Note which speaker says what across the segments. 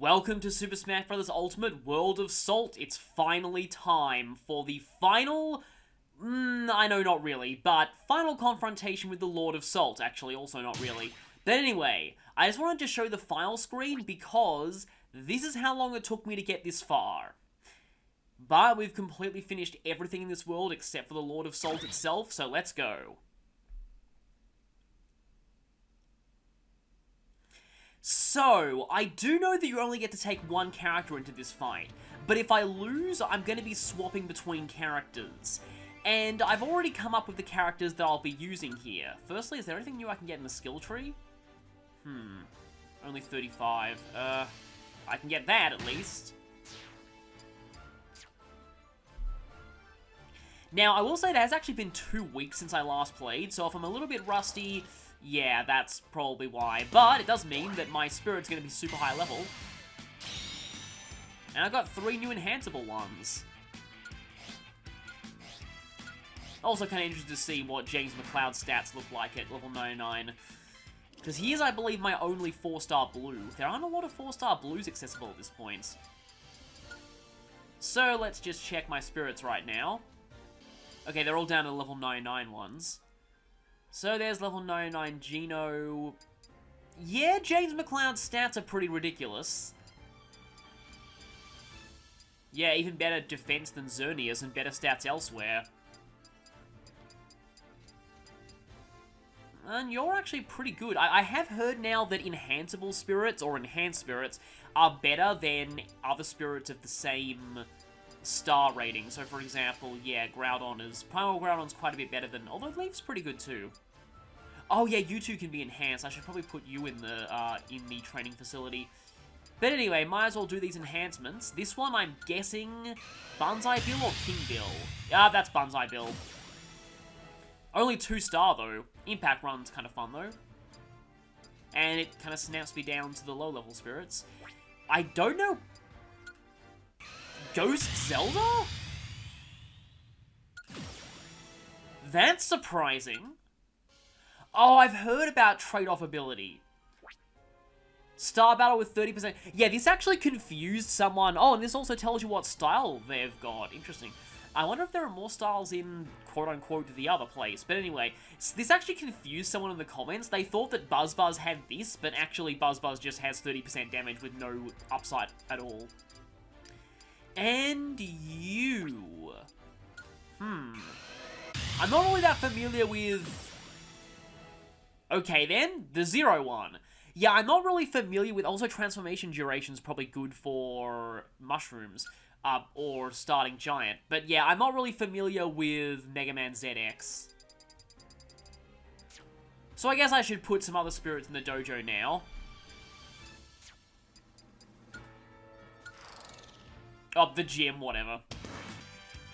Speaker 1: Welcome to Super Smash Bros. Ultimate World of Salt. It's finally time for the final... I know, not really, but final confrontation with the Lord of Salt. Actually, also not really. But anyway, I just wanted to show the final screen because this is how long it took me to get this far. But we've completely finished everything in this world except for the Lord of Salt itself, so let's go. So, I do know that you only get to take one character into this fight, but if I lose, I'm going to be swapping between characters. And I've already come up with the characters that I'll be using here. Firstly, is there anything new I can get in the skill tree? Only 35. I can get that at least. Now, I will say it has actually been 2 weeks since I last played, so if I'm a little bit rusty... yeah, that's probably why. But it does mean that my spirit's going to be super high level. And I've got 3 new enhanceable ones. Also kind of interested to see what James McCloud's stats look like at level 99. Because he is, I believe, my only 4-star blue. There aren't a lot of 4-star blues accessible at this point. So let's just check my spirits right now. Okay, they're all down to level 99 ones. So there's level 99 Geno. Yeah, James McCloud's stats are pretty ridiculous. Yeah, even better defense than Xerneas and better stats elsewhere. And you're actually pretty good. I have heard now that enhanceable spirits, or enhanced spirits, are better than other spirits of the same star rating. So, for example, yeah, Primal Groudon's quite a bit better than... although Leaf's pretty good too. Oh yeah, you two can be enhanced. I should probably put you in the training facility. But anyway, might as well do these enhancements. This one, I'm guessing, Banzai Bill or King Bill? Ah, that's Banzai Bill. Only 2-star though. Impact Run's kind of fun though. And it kind of snaps me down to the low-level spirits. I don't know... Ghost Zelda? That's surprising. Oh, I've heard about trade-off ability. Star Battle with 30%. Yeah, this actually confused someone. Oh, and this also tells you what style they've got. Interesting. I wonder if there are more styles in, quote-unquote, the other place. But anyway, this actually confused someone in the comments. They thought that Buzz had this, but actually Buzz just has 30% damage with no upside at all. And you. I'm not really that familiar with... okay then, the 0 one. Yeah, I'm not really familiar with... also, transformation duration's probably good for mushrooms. Or starting giant. But yeah, I'm not really familiar with Mega Man ZX. So I guess I should put some other spirits in the dojo now. Oh, the gym, whatever.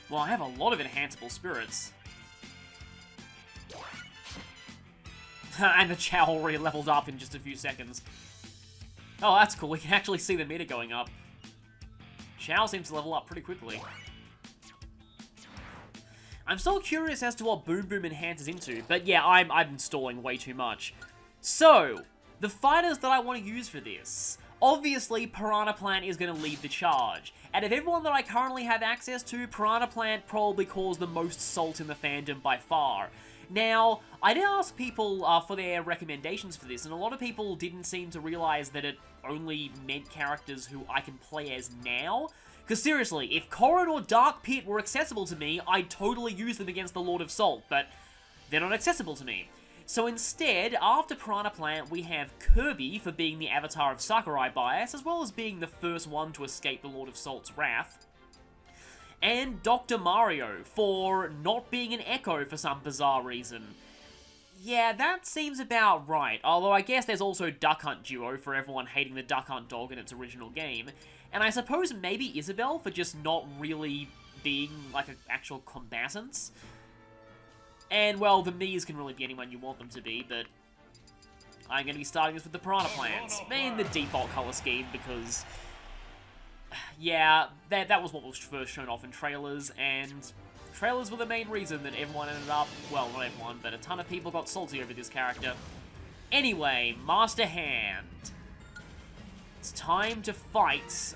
Speaker 1: Well, I have a lot of enhanceable spirits. And the Chow already leveled up in just a few seconds. Oh, that's cool. We can actually see the meter going up. Chow seems to level up pretty quickly. I'm still curious as to what Boom Boom enhances into, but yeah, I'm installing way too much. So, the fighters that I want to use for this. Obviously, Piranha Plant is going to lead the charge. Out of everyone that I currently have access to, Piranha Plant probably caused the most salt in the fandom by far. Now, I did ask people for their recommendations for this, and a lot of people didn't seem to realize that it only meant characters who I can play as now. Because seriously, if Corrin or Dark Pit were accessible to me, I'd totally use them against the Lord of Salt, but they're not accessible to me. So instead, after Piranha Plant, we have Kirby for being the avatar of Sakurai Bias, as well as being the first one to escape the Lord of Salt's wrath. And Dr. Mario for not being an Echo for some bizarre reason. Yeah, that seems about right, although I guess there's also Duck Hunt Duo for everyone hating the Duck Hunt dog in its original game. And I suppose maybe Isabelle for just not really being like an actual combatant. And, well, the Miis can really be anyone you want them to be, but I'm going to be starting this with the Piranha Plants. And the default color scheme, because... yeah, that was what was first shown off in trailers, and trailers were the main reason that everyone ended up... well, not everyone, but a ton of people got salty over this character. Anyway, Master Hand. time to fight.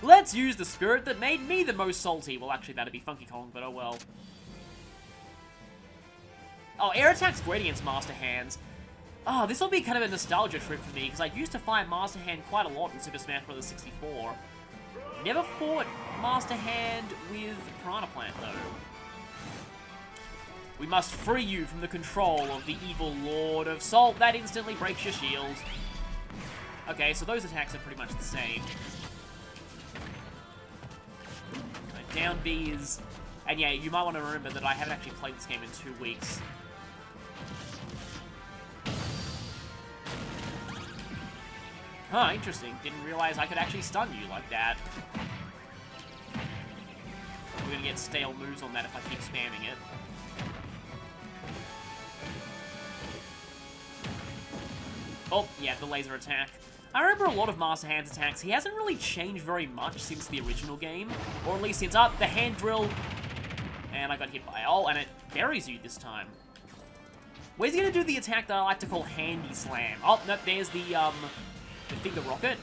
Speaker 1: Let's use the spirit that made me the most salty. Well, actually, that'd be Funky Kong, but oh well. Oh, air attack's great against Master Hands. Oh, this will be kind of a nostalgia trip for me, because I used to fight Master Hand quite a lot in Super Smash Bros. 64. Never fought Master Hand with Piranha Plant, though. We must free you from the control of the evil Lord of Salt. That instantly breaks your shield. Okay, so those attacks are pretty much the same. Down B's. And yeah, you might want to remember that I haven't actually played this game in 2 weeks. Huh, interesting. Didn't realize I could actually stun you like that. We're gonna get stale moves on that if I keep spamming it. Oh, yeah, the laser attack. I remember a lot of Master Hand's attacks. He hasn't really changed very much since the original game. Or at least since up the hand drill. And I got hit by and it buries you this time. Where's he gonna do the attack that I like to call Handy Slam? Oh, no, there's the finger rocket.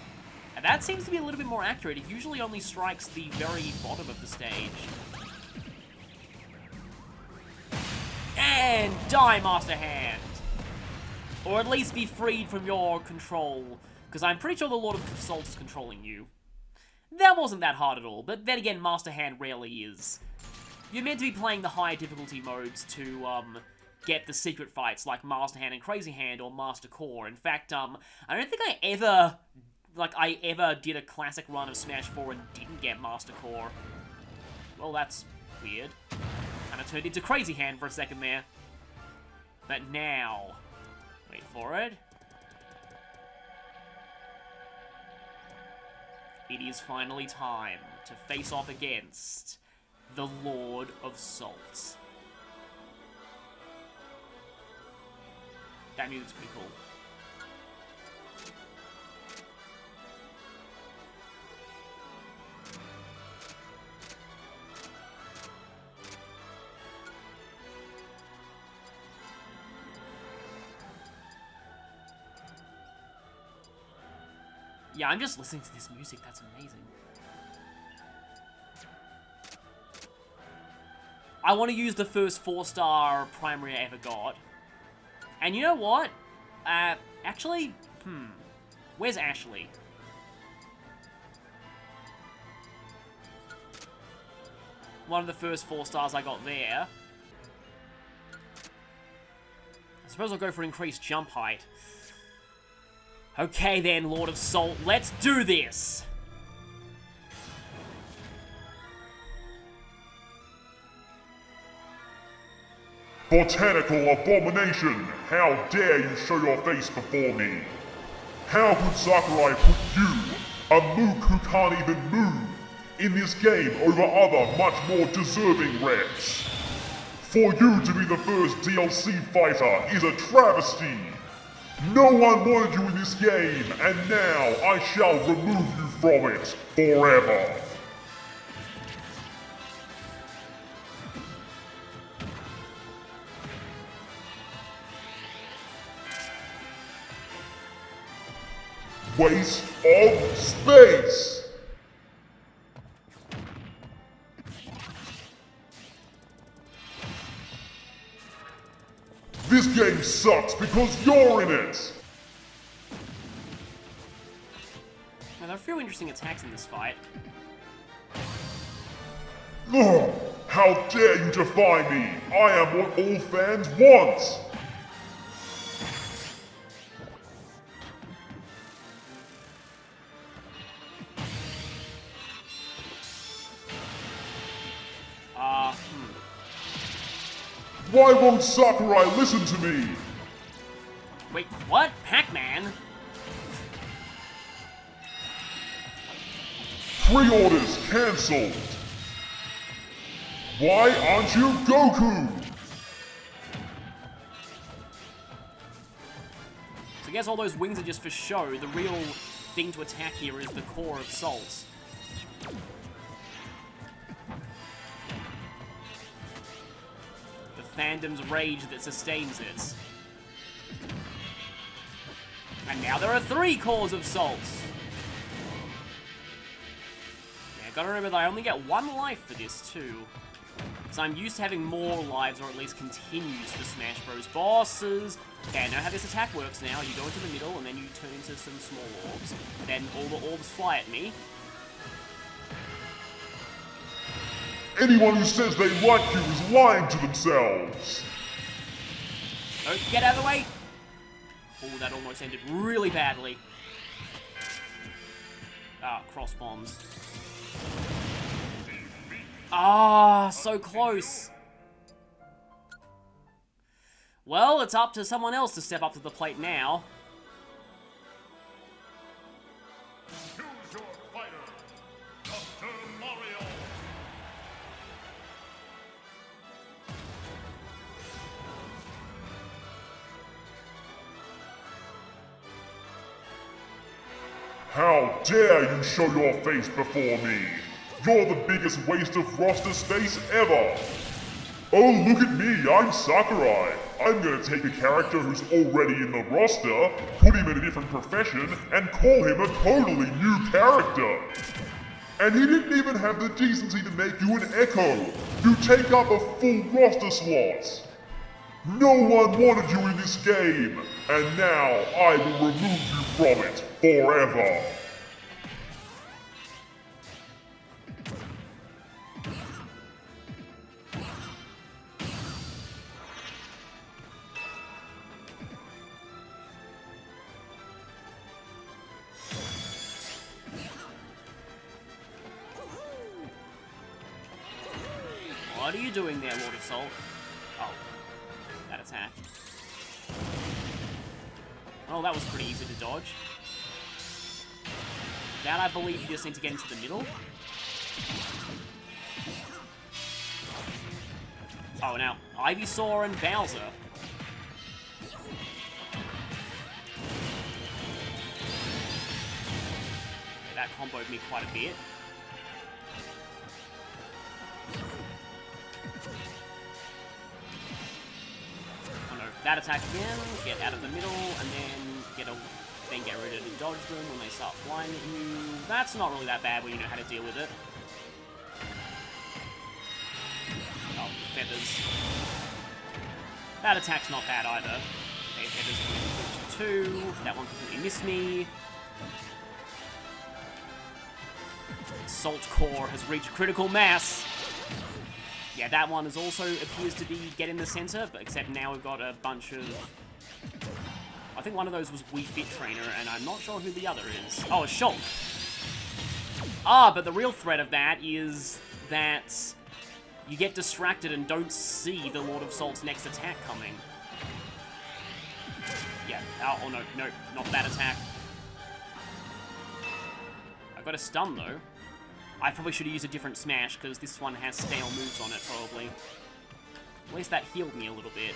Speaker 1: And that seems to be a little bit more accurate. It usually only strikes the very bottom of the stage. And die, Master Hand! Or at least be freed from your control. Because I'm pretty sure the Lord of Salt is controlling you. That wasn't that hard at all, but then again, Master Hand rarely is. You're meant to be playing the higher difficulty modes to, get the secret fights like Master Hand and Crazy Hand or Master Core. In fact, I don't think I ever did a classic run of Smash 4 and didn't get Master Core. Well, that's weird. And I turned into Crazy Hand for a second there. But now... Wait for it. It is finally time to face off against the Lord of Salt. That music's pretty cool. Yeah, I'm just listening to this music. That's amazing. I want to use the first 4-star primary I ever got. And you know what? Actually, where's Ashley? One of the first 4 stars I got there. I suppose I'll go for increased jump height. Okay then, Lord of Salt, let's do this!
Speaker 2: Botanical abomination! How dare you show your face before me? How could Sakurai put you, a mook who can't even move, in this game over other much more deserving reps? For you to be the first DLC fighter is a travesty! No one wanted you in this game, and now I shall remove you from it forever! Waste of space! This game sucks because you're in it!
Speaker 1: Now, there are a few interesting attacks in this fight.
Speaker 2: Ugh, how dare you defy me! I am what all fans want! Why won't Sakurai listen to me?
Speaker 1: Wait, what? Pac-Man?
Speaker 2: Pre-orders cancelled. Why aren't you Goku?
Speaker 1: So I guess all those wings are just for show. The real thing to attack here is the core of Salt. Fandom's rage that sustains it. And now there are 3 cores of Salt. Gotta remember that I only get 1 life for this, too. So I'm used to having more lives, or at least continues for Smash Bros. Bosses. Okay, I know how this attack works now. You go into the middle, and then you turn into some small orbs. Then all the orbs fly at me.
Speaker 2: Anyone who says they like you is lying to themselves.
Speaker 1: Oh, get out of the way! Oh, that almost ended really badly. Ah, cross bombs. Ah, so close. Well, it's up to someone else to step up to the plate now.
Speaker 3: Choose your fighter, Dr. Mario.
Speaker 2: How dare you show your face before me? You're the biggest waste of roster space ever! Oh, look at me, I'm Sakurai! I'm gonna take a character who's already in the roster, put him in a different profession, and call him a totally new character! And he didn't even have the decency to make you an Echo! You take up a full roster slot! No one wanted you in this game, and now I will remove you from it forever!
Speaker 1: What are you doing there, Lord of Salt? Oh, that attack. Oh, that was pretty easy to dodge. That, I believe, you just need to get into the middle. Oh, now, Ivysaur and Bowser. That comboed me quite a bit. That attack again, get out of the middle, and then get ready to dodge them when they start flying at you. That's not really that bad when you know how to deal with it. Oh, feathers. That attack's not bad either. Okay, feathers coming to 2. That one completely missed me. Salt Core has reached critical mass. Yeah, that one also appears to be get in the center, but except now we've got a bunch of... I think one of those was Wii Fit Trainer, and I'm not sure who the other is. Oh, it's Shulk. Ah, but the real threat of that is that you get distracted and don't see the Lord of Salt's next attack coming. Yeah, oh no, not that attack. I got a stun though. I probably should have used a different smash, because this one has stale moves on it, probably. At least that healed me a little bit.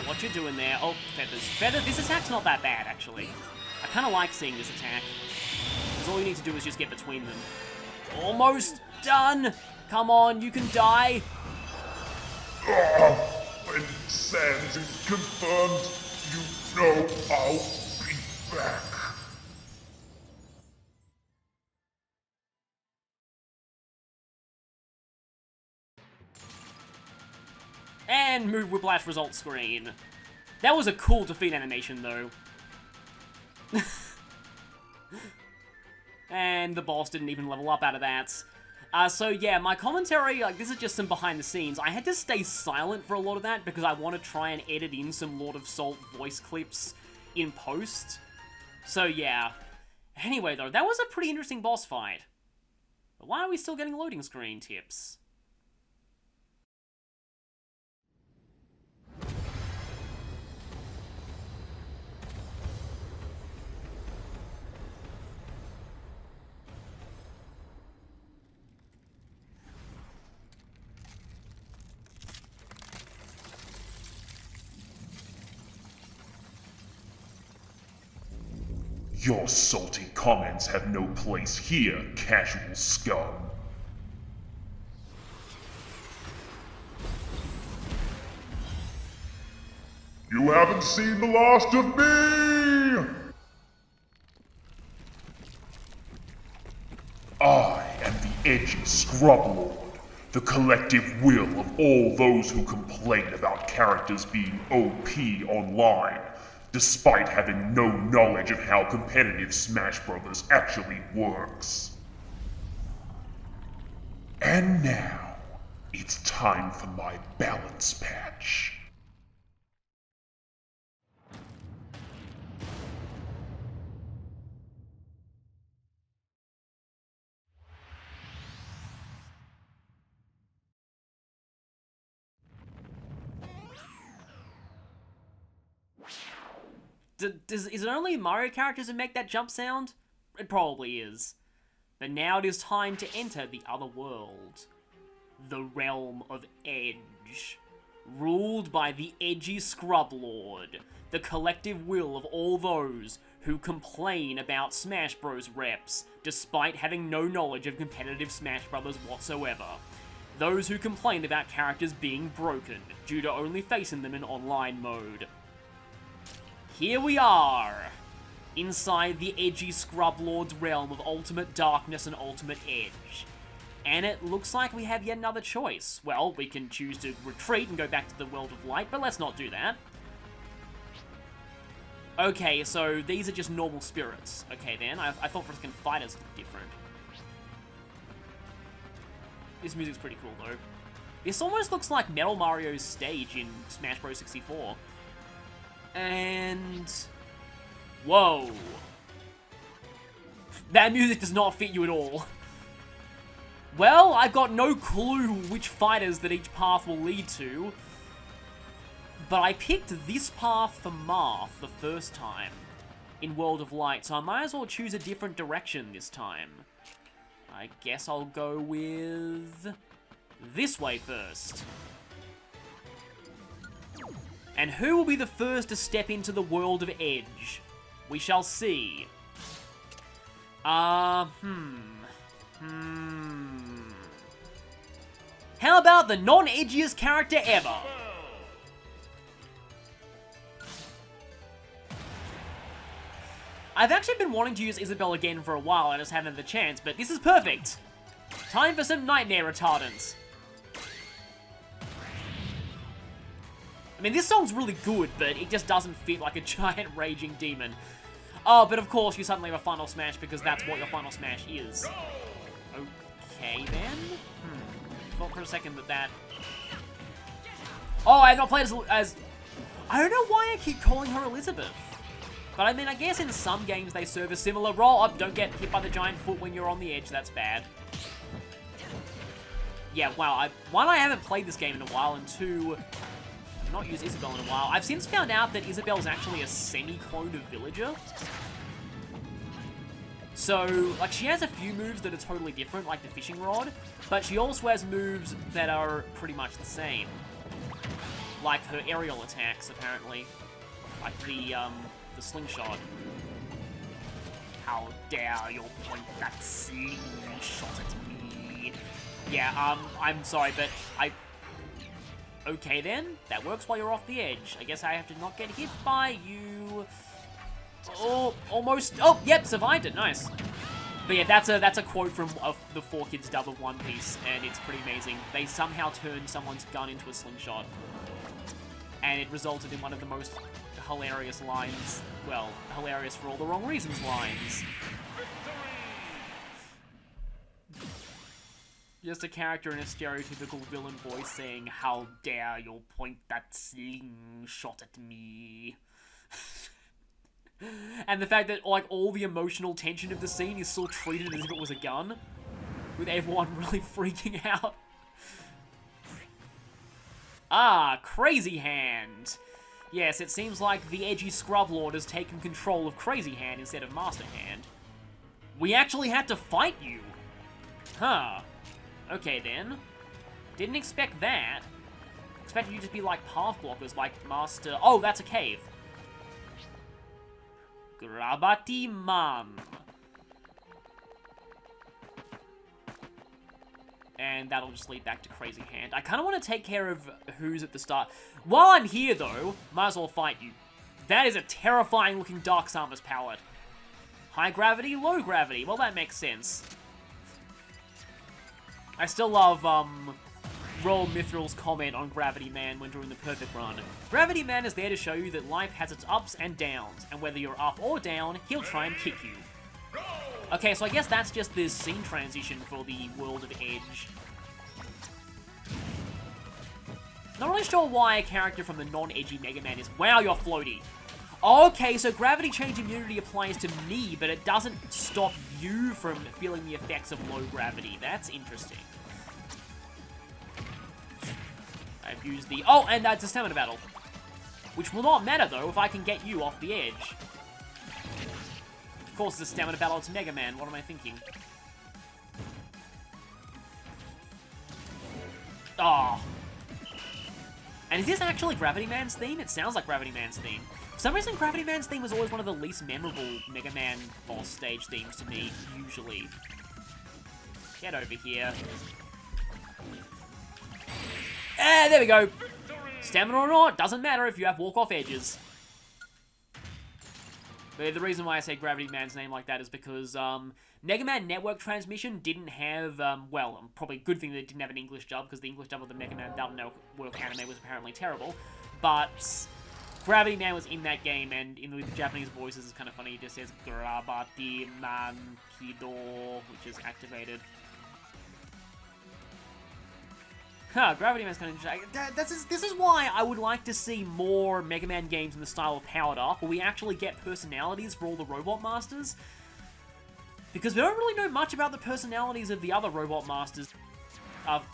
Speaker 1: What you doing there? Oh, feathers. Feathers, this attack's not that bad, actually. I kind of like seeing this attack. Because all you need to do is just get between them. Almost done! Come on, you can die!
Speaker 2: When Sans is confirmed, you know I'll be back.
Speaker 1: And move Whiplash result screen. That was a cool defeat animation, though. And the boss didn't even level up out of that. So yeah, my commentary, like, this is just some behind the scenes. I had to stay silent for a lot of that because I want to try and edit in some Lord of Salt voice clips in post. So yeah. Anyway, though, that was a pretty interesting boss fight. But why are we still getting loading screen tips?
Speaker 2: Your salty comments have no place here, casual scum. You haven't seen the last of me! I edgy scrublord, the collective will of all those who complain about characters being OP online, despite having no knowledge of how competitive Smash Bros. Actually works. And now, it's time for my balance patch.
Speaker 1: Is it only Mario characters who make that jump sound? It probably is. But now it is time to enter the other world. The realm of Edge. Ruled by the edgy Scrub Lord. The collective will of all those who complain about Smash Bros. Reps, despite having no knowledge of competitive Smash Bros. Whatsoever. Those who complain about characters being broken, due to only facing them in online mode. Here we are, inside the edgy Scrub Lord's realm of ultimate darkness and ultimate edge. And it looks like we have yet another choice. Well, we can choose to retreat and go back to the world of light, but let's not do that. Okay, so these are just normal spirits. Okay then, I thought for a second fighters looked different. This music's pretty cool though. This almost looks like Metal Mario's stage in Smash Bros. 64. And... whoa. That music does not fit you at all. Well, I've got no clue which fighters that each path will lead to. But I picked this path for Marth the first time in World of Light, so I might as well choose a different direction this time. I guess I'll go with this way first. And who will be the first to step into the world of Edge? We shall see. How about the non-edgiest character ever? I've actually been wanting to use Isabelle again for a while, I just haven't had the chance, but this is perfect. Time for some nightmare retardants. I mean, this song's really good, but it just doesn't fit like a giant raging demon. Oh, but of course you suddenly have a Final Smash because that's what your Final Smash is. Okay, then. Thought for a second that... oh, I have not played as... I don't know why I keep calling her Elizabeth. But I mean, I guess in some games they serve a similar role. Oh, don't get hit by the giant foot when you're on the edge, that's bad. Yeah, wow, one, I haven't played this game in a while, and two... not used Isabelle in a while. I've since found out that Isabelle's actually a semi-clone of Villager. So, like, she has a few moves that are totally different, like the fishing rod, but she also has moves that are pretty much the same. Like her aerial attacks, apparently. Like the slingshot. How dare you point that slingshot at me? Yeah, I'm sorry, but okay then, that works while you're off the edge. I guess I have to not get hit by you. Oh, almost. Oh, yep, survived it. Nice. But yeah, that's a quote from the 4Kids dub of One Piece, and it's pretty amazing. They somehow turned someone's gun into a slingshot, and it resulted in one of the most hilarious lines. Well, hilarious for all the wrong reasons lines. Just a character in a stereotypical villain voice saying, "How dare you point that slingshot at me?" And the fact that, like, all the emotional tension of the scene is still treated as if it was a gun, with everyone really freaking out. Ah, Crazy Hand. Yes, it seems like the edgy Scrub Lord has taken control of Crazy Hand instead of Master Hand. We actually had to fight you. Huh. Okay then. Didn't expect that. Expected you to be like path blockers, like Master... oh, that's a cave. Grabati Man. And that'll just lead back to Crazy Hand. I kind of want to take care of who's at the start. While I'm here, though, might as well fight you. That is a terrifying looking Dark Samus palette. High gravity, low gravity. Well, that makes sense. I still love, Roll Mithril's comment on Gravity Man when doing the perfect run. Gravity Man is there to show you that life has its ups and downs, and whether you're up or down, he'll try and kick you. Okay, so I guess that's just the scene transition for the World of Edge. Not really sure why a character from the non-edgy Mega Man is... Wow, you're floaty. Okay, so gravity change immunity applies to me, but it doesn't stop you from feeling the effects of low gravity. That's interesting. I've used the... Oh, and that's a stamina battle. Which will not matter, though, if I can get you off the edge. Of course, it's a stamina battle. It's Mega Man. What am I thinking? Oh. And is this actually Gravity Man's theme? It sounds like Gravity Man's theme. For some reason, Gravity Man's theme was always one of the least memorable Mega Man boss stage themes to me, usually. Get over here. There we go. Stamina or not, doesn't matter if you have walk-off edges. But the reason why I say Gravity Man's name like that is because Mega Man Network Transmission didn't have, well, probably a good thing that it didn't have an English dub, because the English dub of the Mega Man Battle Network anime was apparently terrible. But Gravity Man was in that game, and in the Japanese voices, it's kind of funny. It just says Gravity Man Kido, which is activated. Huh, Gravity Man's kind of interesting. This is why I would like to see more Mega Man games in the style of Powered Up, where we actually get personalities for all the Robot Masters. Because we don't really know much about the personalities of the other Robot Masters,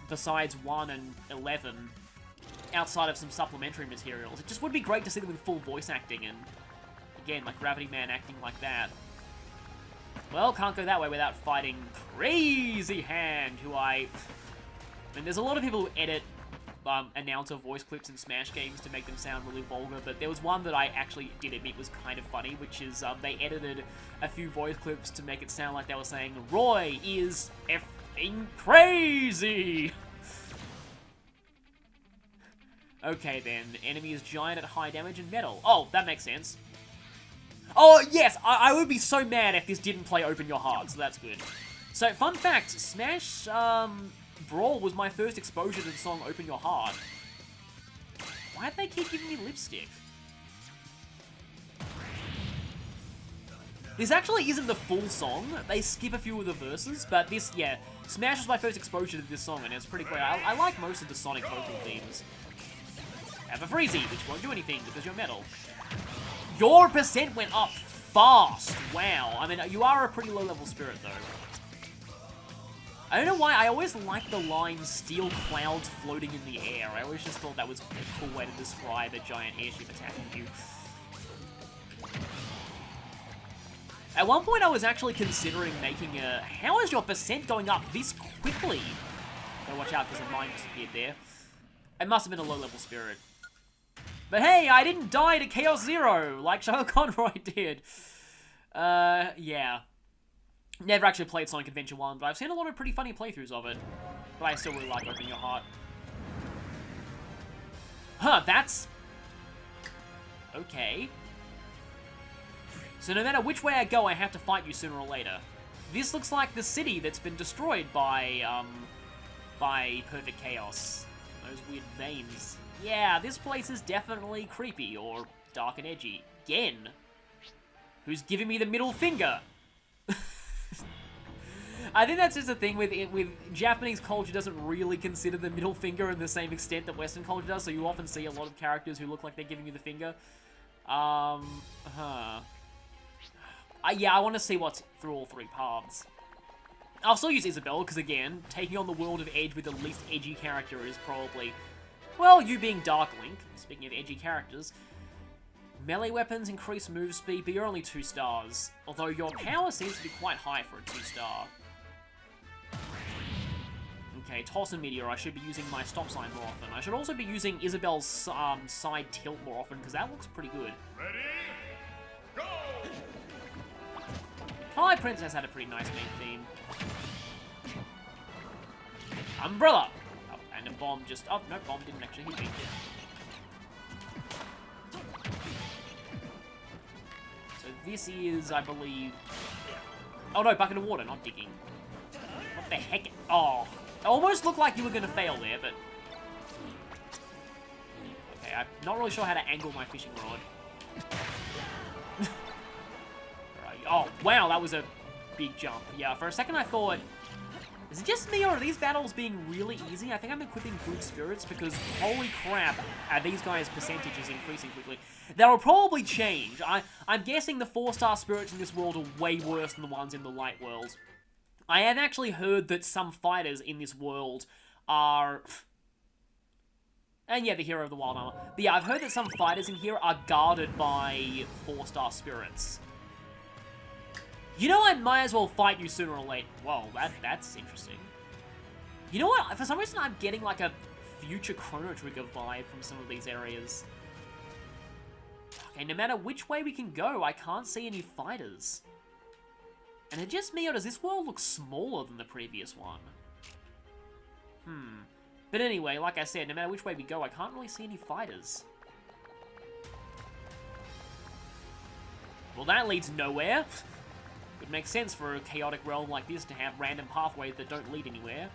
Speaker 1: besides 1 and 11, outside of some supplementary materials. It just would be great to see them with full voice acting, and again, like Gravity Man acting like that. Well, can't go that way without fighting Crazy Hand, who I mean, there's a lot of people who edit announcer voice clips in Smash games to make them sound really vulgar, but there was one that I actually did admit was kind of funny, which is they edited a few voice clips to make it sound like they were saying, Roy is effing crazy! Okay then, the enemy is giant at high damage and metal. Oh, that makes sense. Oh, yes, I would be so mad if this didn't play Open Your Heart, so that's good. So, fun fact, Smash, Brawl was my first exposure to the song Open Your Heart. Why'd they keep giving me lipstick? This actually isn't the full song. They skip a few of the verses, but this, yeah, Smash was my first exposure to this song, and it's pretty great. I like most of the Sonic vocal themes. Have a Freezy, which won't do anything because you're metal. Your percent went up fast. Wow. I mean, you are a pretty low-level spirit, though. I don't know why, I always liked the line, steel clouds floating in the air. I always just thought that was a cool way to describe a giant airship attacking you. At one point I was actually considering making a... How is your percent going up this quickly? Gotta watch out because the mine disappeared there. It must have been a low-level spirit. But hey, I didn't die to Chaos Zero, like Charlotte Conroy did. Yeah. Never actually played Sonic Adventure 1, but I've seen a lot of pretty funny playthroughs of it. But I still really like Open Your Heart. Huh, that's... okay. So no matter which way I go, I have to fight you sooner or later. This looks like the city that's been destroyed by Perfect Chaos. Those weird veins. Yeah, this place is definitely creepy, or dark and edgy. Again. Who's giving me the middle finger? I think that's just the thing with Japanese culture doesn't really consider the middle finger in the same extent that Western culture does, so you often see a lot of characters who look like they're giving you the finger. Yeah, I want to see what's through all three paths. I'll still use Isabelle, because again, taking on the World of Edge with the least edgy character is probably... well, you being Dark Link, speaking of edgy characters. Melee weapons increase move speed, but you're only 2 stars. Although your power seems to be quite high for a 2-star. Okay, Toss and Meteor, I should be using my stop sign more often. I should also be using Isabelle's side tilt more often, because that looks pretty good.
Speaker 3: Ready? Go!
Speaker 1: Twilight Princess had a pretty nice main theme. Umbrella! Oh, and a bomb just... oh, no, bomb didn't actually hit me. So this is, I believe... oh no, bucket of water, not digging. What the heck? Oh. It almost looked like you were going to fail there, but... Okay, I'm not really sure how to angle my fishing rod. Alright. Oh, wow, that was a big jump. Yeah, for a second I thought... Is it just me, or are these battles being really easy? I think I'm equipping good spirits because, holy crap, these guys' percentage is increasing quickly. That'll probably change. I'm guessing the 4-star spirits in this world are way worse than the ones in the light world. I have actually heard that some fighters in this world are... And yeah, the hero of the wild armor. But yeah, I've heard that some fighters in here are guarded by 4-star spirits. You know, I might as well fight you sooner or later. Whoa, that's interesting. You know what? For some reason, I'm getting like a future Chrono Trigger vibe from some of these areas. Okay, no matter which way we can go, I can't see any fighters. And it's just me, or does this world look smaller than the previous one? But anyway, like I said, no matter which way we go, I can't really see any fighters. Well, that leads nowhere. Would make sense for a chaotic realm like this to have random pathways that don't lead anywhere.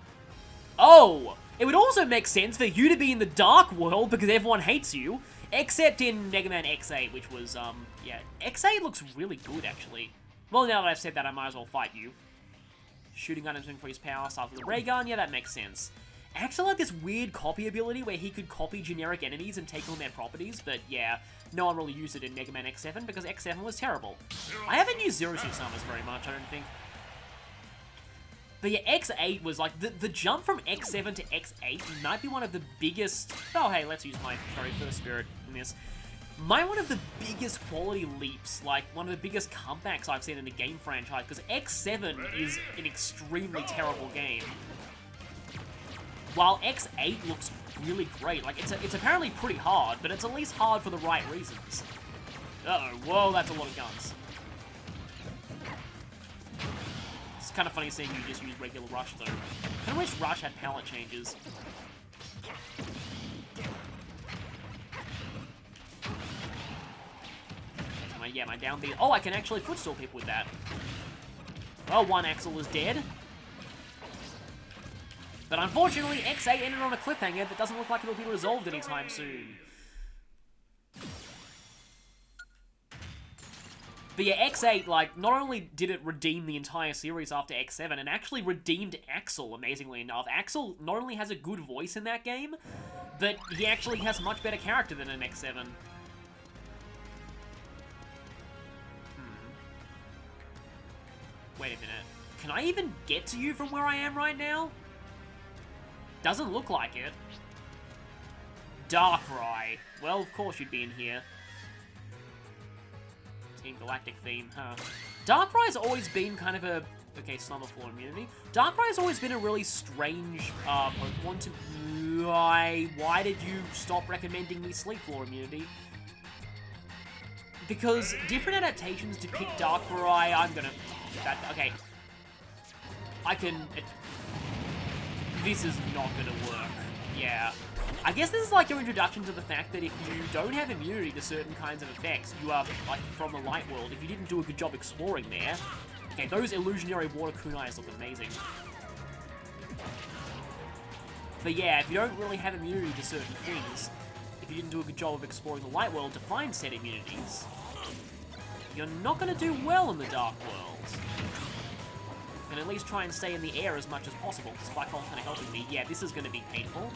Speaker 1: Oh! It would also make sense for you to be in the Dark World because everyone hates you. Except in Mega Man X8, which was, yeah. X8 looks really good, actually. Well, now that I've said that, I might as well fight you. Shooting items to increase power, start with a ray gun, yeah, that makes sense. I actually like this weird copy ability where he could copy generic enemies and take on their properties, but yeah, no one really used it in Mega Man X7 because X7 was terrible. I haven't used Zero Suit Summers very much, I don't think. But yeah, X8 was like, the jump from X7 to X8 might be one of the biggest... Oh, hey, let's use my very first spirit in this. Might one of the biggest quality leaps, like one of the biggest comebacks I've seen in a game franchise, because X7 is an extremely terrible game. While X8 looks really great. Like, it's apparently pretty hard, but it's at least hard for the right reasons. Uh-oh, whoa, that's a lot of guns. It's kind of funny seeing you just use regular Rush, though. I kind of wish Rush had palette changes. So yeah, my down B. Oh, I can actually footstool people with that. Well, one Axel is dead. But unfortunately, X8 ended on a cliffhanger that doesn't look like it'll be resolved anytime soon. But yeah, X8, like, not only did it redeem the entire series after X7, it actually redeemed Axel, amazingly enough. Axel not only has a good voice in that game, but he actually has a much better character than in X7. Wait a minute. Can I even get to you from where I am right now? Doesn't look like it. Darkrai. Well, of course you'd be in here. Team Galactic theme, huh? Darkrai's always been kind of a... Okay, Slumber Floor immunity. Darkrai's always been a really strange Pokemon to... Why did you stop recommending me Sleep Floor immunity? Because different adaptations depict Darkrai... I'm gonna... Okay. I can... This is not gonna work. Yeah. I guess this is like your introduction to the fact that if you don't have immunity to certain kinds of effects, you are, like, from the light world. If you didn't do a good job exploring there... Okay, those illusionary water kunais look amazing. But yeah, if you don't really have immunity to certain things, if you didn't do a good job of exploring the light world to find said immunities, you're not gonna do well in the dark world. And at least try and stay in the air as much as possible, because Black Hole's kind of helping me. Yeah, this is going to be painful.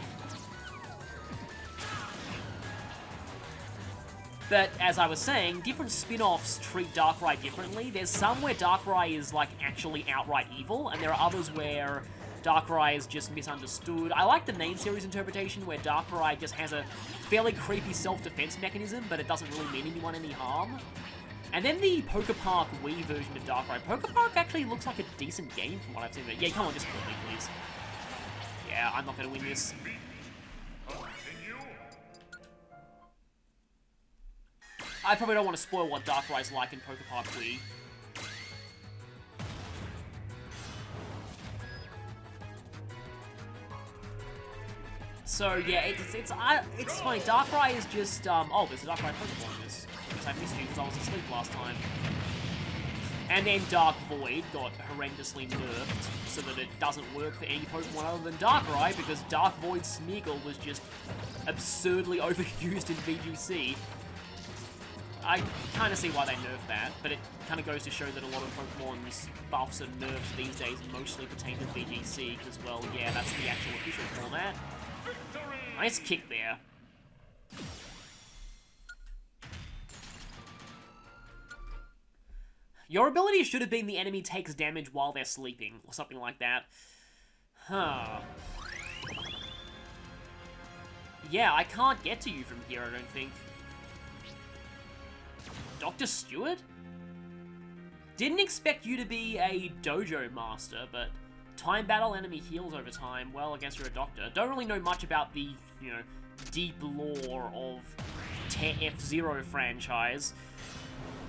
Speaker 1: But, as I was saying, different spin-offs treat Darkrai differently. There's some where Darkrai is, like, actually outright evil, and there are others where Darkrai is just misunderstood. I like the main series interpretation, where Darkrai just has a fairly creepy self-defense mechanism, but it doesn't really mean anyone any harm. And then the Poker Park Wii version of Darkrai. Poker Park actually looks like a decent game from what I've seen. But yeah, come on, just kill me, please. Yeah, I'm not going to win this. I probably don't want to spoil what Darkrai's like in Poker Park Wii. So yeah, it's funny. Darkrai is just oh, there's a Darkrai Pokemon in this. Because I missed you because I was asleep last time. And then Dark Void got horrendously nerfed so that it doesn't work for any Pokemon other than Darkrai, because Dark Void Smeagol was just absurdly overused in VGC. I kind of see why they nerfed that, but it kind of goes to show that a lot of Pokemon's buffs and nerfs these days mostly pertain to VGC, because, well, yeah, that's the actual official format. Nice kick there. Your ability should have been the enemy takes damage while they're sleeping, or something like that. Huh. Yeah, I can't get to you from here, I don't think. Dr. Stewart? Didn't expect you to be a dojo master, but time battle enemy heals over time. Well, I guess you're a doctor. Don't really know much about the, you know, deep lore of F-Zero franchise.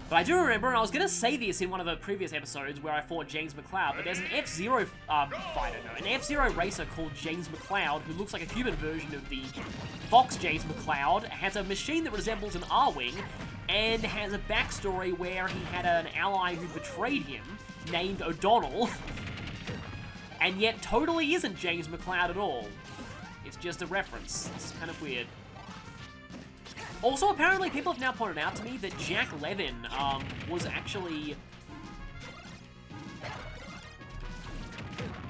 Speaker 1: But I do remember, and I was going to say this in one of the previous episodes where I fought James McCloud, but there's an F-Zero fighter, no, an F-Zero racer called James McCloud, who looks like a human version of the Fox James McCloud, has a machine that resembles an R-Wing, and has a backstory where he had an ally who betrayed him, named O'Donnell, and yet totally isn't James McCloud at all. It's just a reference. It's kind of weird. Also, apparently, people have now pointed out to me that Jack Levin was actually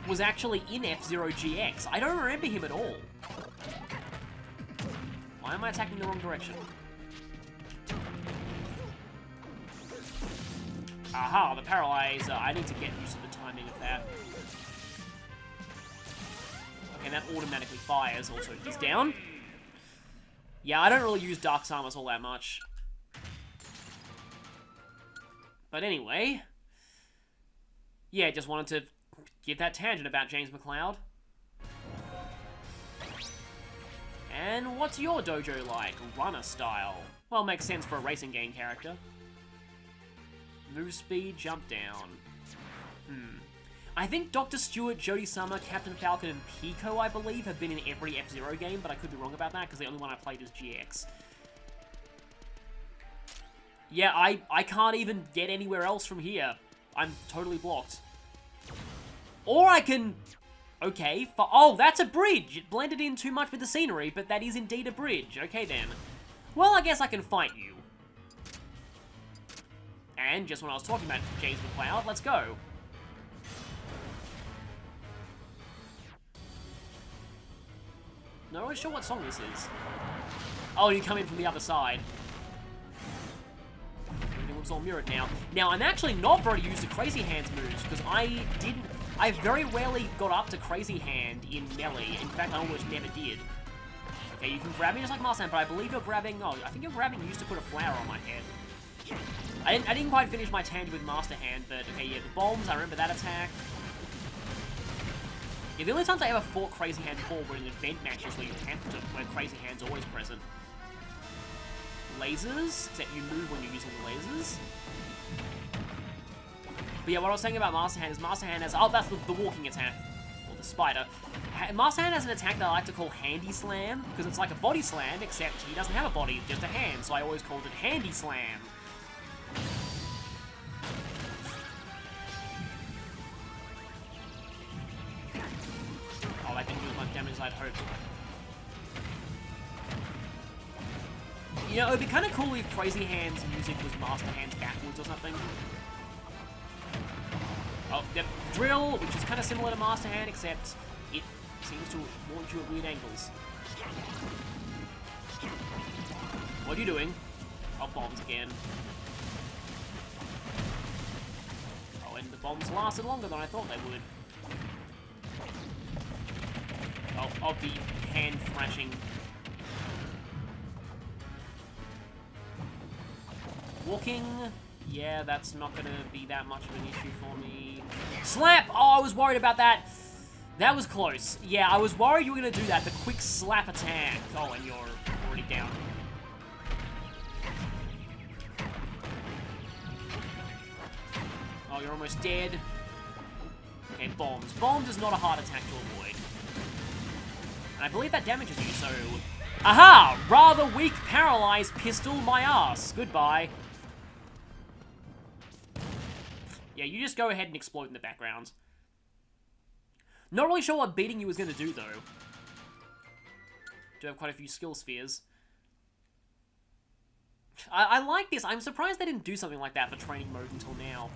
Speaker 1: in F-Zero GX. I don't remember him at all. Why am I attacking the wrong direction? Aha, the paralyzer. I need to get used to the timing of that. Okay, that automatically fires. Also, he's down. Yeah, I don't really use Dark Samus all that much. But anyway... yeah, just wanted to give that tangent about James McCloud. And what's your dojo like? Runner style. Well, makes sense for a racing game character. Move speed, jump down. I think Dr. Stewart, Jodie Summer, Captain Falcon, and Pico, I believe, have been in every F-Zero game, but I could be wrong about that, because the only one I played is GX. Yeah, I can't even get anywhere else from here. I'm totally blocked. Or I can... okay, oh, that's a bridge! It blended in too much with the scenery, but that is indeed a bridge. Okay, then. Well, I guess I can fight you. And just when I was talking about James McCloud, let's go. Not really sure what song this is. Oh, you come in from the other side. Everything looks all mirrored now. Now, I'm actually not very used to Crazy Hand's moves, because I very rarely got up to Crazy Hand in Melee. In fact, I almost never did. Okay, you can grab me just like Master Hand, but I believe you're grabbing... oh, I think you're grabbing used to put a flower on my head. I didn't quite finish my tangent with Master Hand, but okay, yeah, the bombs, I remember that attack. Yeah, the only times I ever fought Crazy Hand before were in event matches where you have to, where Crazy Hand's always present. Lasers, except you move when you're using the lasers. But yeah, what I was saying about Master Hand is Master Hand has... oh, that's the walking attack. Or the spider. Master Hand has an attack that I like to call Handy Slam, because it's like a body slam, except he doesn't have a body, just a hand, so I always called it Handy Slam. Oh, that didn't do as much damage as I'd hoped. You know, it would be kind of cool if Crazy Hand's music was Master Hand's backwards or something. Oh, yep, Drill, which is kind of similar to Master Hand, except it seems to launch you at weird angles. What are you doing? Oh, bombs again. Oh, and the bombs lasted longer than I thought they would. Oh, I'll be hand thrashing. Walking, yeah, that's not gonna be that much of an issue for me. Slap! Oh, I was worried about that. That was close. Yeah, I was worried you were gonna do that, the quick slap attack. Oh, and you're already down. Oh, you're almost dead. Okay, bombs. Bombs is not a hard attack to avoid. And I believe that damages you, so... aha! Rather weak paralyzed pistol my ass. Goodbye. Yeah, you just go ahead and explode in the background. Not really sure what beating you was going to do, though. Do have quite a few skill spheres. I like this. I'm surprised they didn't do something like that for training mode until now.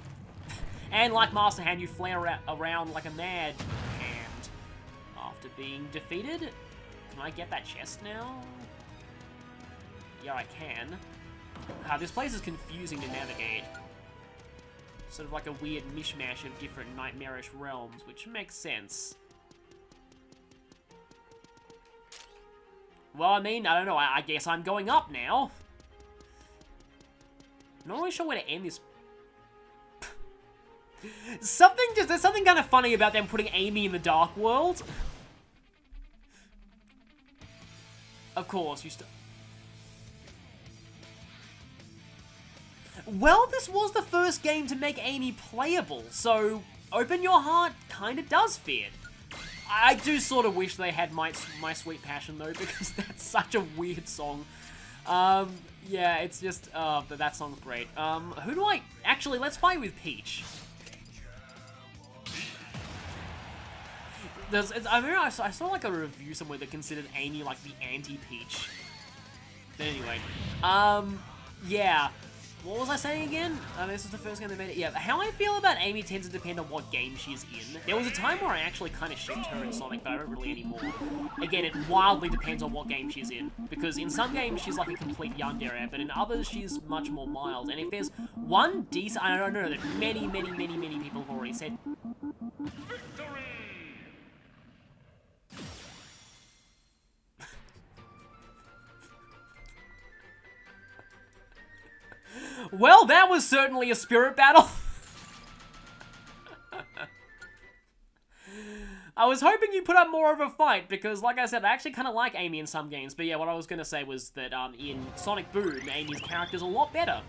Speaker 1: And like Master Hand, you flare around like a mad hand after being defeated. Can I get that chest now? Yeah, I can. This place is confusing to navigate. Sort of like a weird mishmash of different nightmarish realms, which makes sense. Well, I mean, I don't know. I guess I'm going up now. Not really sure where to end this. There's something kind of funny about them putting Amy in the Dark World. Of course, well, this was the first game to make Amy playable, so Open Your Heart kind of does fit. I do sort of wish they had My Sweet Passion, though, because that's such a weird song. Yeah, it's just, but that song's great. Who do I... Actually, let's fight with Peach. I remember I saw like a review somewhere that considered Amy like the anti-Peach. But anyway, yeah. What was I saying again? This is the first game they made it. Yeah, how I feel about Amy tends to depend on what game she's in. There was a time where I actually kind of shipped her in Sonic, but I don't really anymore. Again, it wildly depends on what game she's in. Because in some games, she's like a complete yandere, but in others, she's much more mild. And if there's one decent... I don't know that many people have already said...
Speaker 3: Victory!
Speaker 1: Well, that was certainly a spirit battle. I was hoping you'd put up more of a fight, because, like I said, I actually kind of like Amy in some games. But yeah, what I was going to say was that in Sonic Boom, Amy's character's a lot better.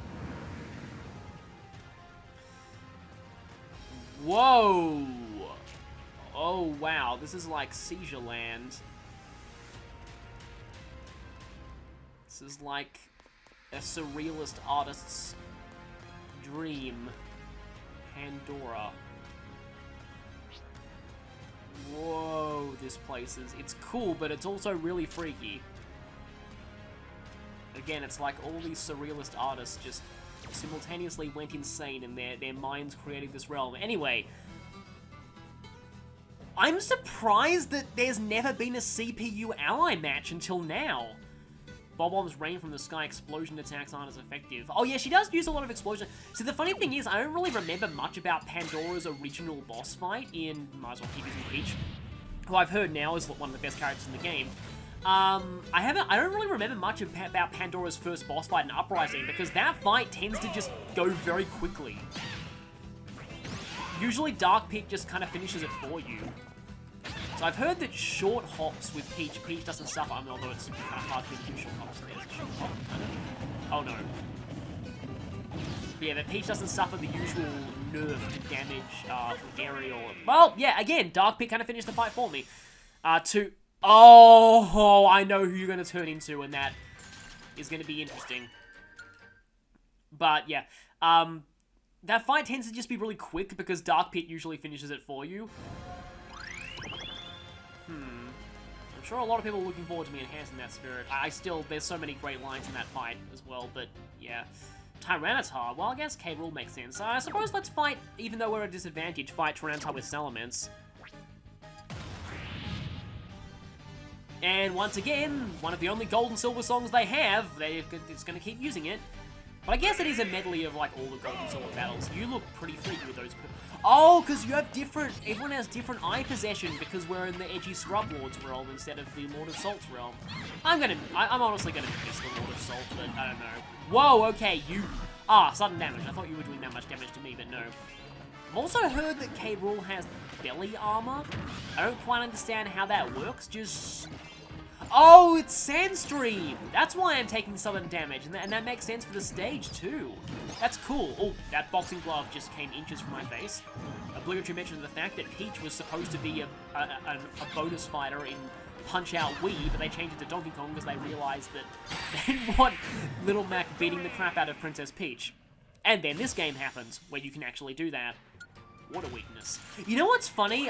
Speaker 1: Whoa. Oh, wow. This is like Seizure Land. This is like... a surrealist artist's dream. Pandora. Whoa, this place is... It's cool, but it's also really freaky. Again, it's like all these surrealist artists just simultaneously went insane in their minds creating this realm. Anyway, I'm surprised that there's never been a CPU ally match until now. Bob-Bomb's rain from the sky explosion attacks aren't as effective. Oh yeah, she does use a lot of explosion. See, the funny thing is, I don't really remember much about Pandora's original boss fight in might as well keep using Peach, who I've heard now is one of the best characters in the game. I don't really remember much about Pandora's first boss fight in Uprising, because that fight tends to just go very quickly. Usually Dark Pit just kind of finishes it for you. So I've heard that short hops with Peach doesn't suffer. I mean, although it's kind of hard to do short hops. There's a short hop, kind of. Oh no. But yeah, that Peach doesn't suffer the usual nerf to damage from aerial. Well, yeah, again, Dark Pit kind of finished the fight for me. Oh, I know who you're going to turn into, and that is going to be interesting. But yeah, that fight tends to just be really quick because Dark Pit usually finishes it for you. I'm sure a lot of people are looking forward to me enhancing that spirit. There's so many great lines in that fight as well, but yeah. Tyranitar, well, I guess K. Rool makes sense. I suppose let's fight, even though we're at a disadvantage, fight Tyranitar with Salamence. And once again, one of the only gold and silver songs they have, it's going to keep using it. But I guess it is a medley of, like, all the gold and silver battles. You look pretty freaky with those. Oh, because you have everyone has different eye possession because we're in the edgy Scrub Lord's realm instead of the Lord of Salt's realm. I'm honestly gonna miss the Lord of Salt, but I don't know. Whoa, okay, sudden damage. I thought you were doing that much damage to me, but no. I've also heard that K. Rool has belly armor. I don't quite understand how that works, just... Oh, it's Sandstream! That's why I'm taking sudden damage, and that makes sense for the stage, too. That's cool. Oh, that boxing glove just came inches from my face. Obligatory mention of the fact that Peach was supposed to be a bonus fighter in Punch-Out Wii, but they changed it to Donkey Kong because they realized that they didn't want Little Mac beating the crap out of Princess Peach. And then this game happens, where you can actually do that. What a weakness. You know what's funny?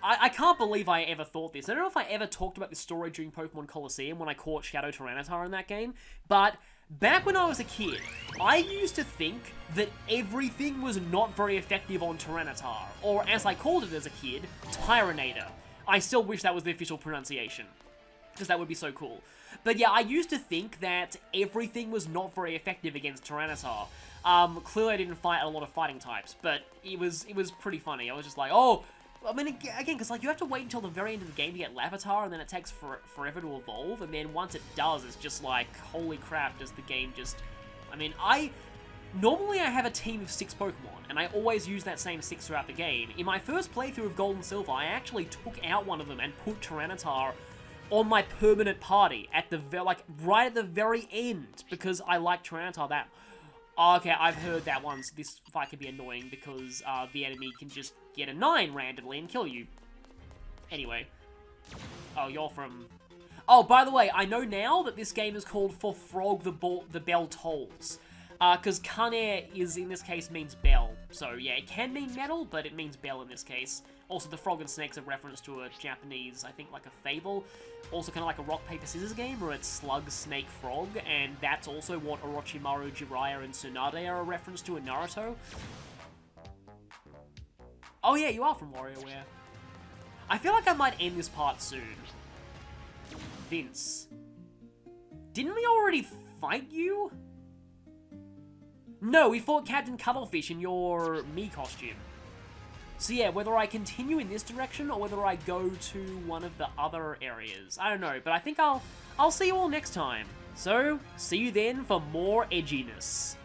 Speaker 1: I can't believe I ever thought this. I don't know if I ever talked about this story during Pokemon Colosseum when I caught Shadow Tyranitar in that game, but back when I was a kid, I used to think that everything was not very effective on Tyranitar, or as I called it as a kid, Tyranator. I still wish that was the official pronunciation, because that would be so cool. But yeah, I used to think that everything was not very effective against Tyranitar. Clearly I didn't fight a lot of fighting types, but it was pretty funny. I was just like, oh, I mean, again, because like you have to wait until the very end of the game to get Larvitar, and then it takes forever to evolve, and then once it does, it's just like, holy crap, does the game just... I mean, normally I have a team of 6 Pokemon, and I always use that same 6 throughout the game. In my first playthrough of Gold and Silver, I actually took out one of them and put Tyranitar on my permanent party at the right at the very end, because I like Tyranitar that... Oh, okay, I've heard that once. This fight can be annoying because the enemy can just get a 9 randomly and kill you. Anyway. Oh, you're from... Oh, by the way, I know now that this game is called For Frog the Bell Tolls. Because Kane is, in this case, means bell. So, yeah, it can mean metal, but it means bell in this case. Also, the frog and snake's a reference to a Japanese, I think, like a fable. Also kind of like a rock, paper, scissors game, where it's slug, snake, frog, and that's also what Orochimaru, Jiraiya, and Tsunade are a reference to in Naruto. Oh yeah, you are from WarioWare. I feel like I might end this part soon. Vince. Didn't we already fight you? No, we fought Captain Cuttlefish in your Mii costume. So yeah, whether I continue in this direction or whether I go to one of the other areas, I don't know, but I think I'll see you all next time. So, see you then for more edginess.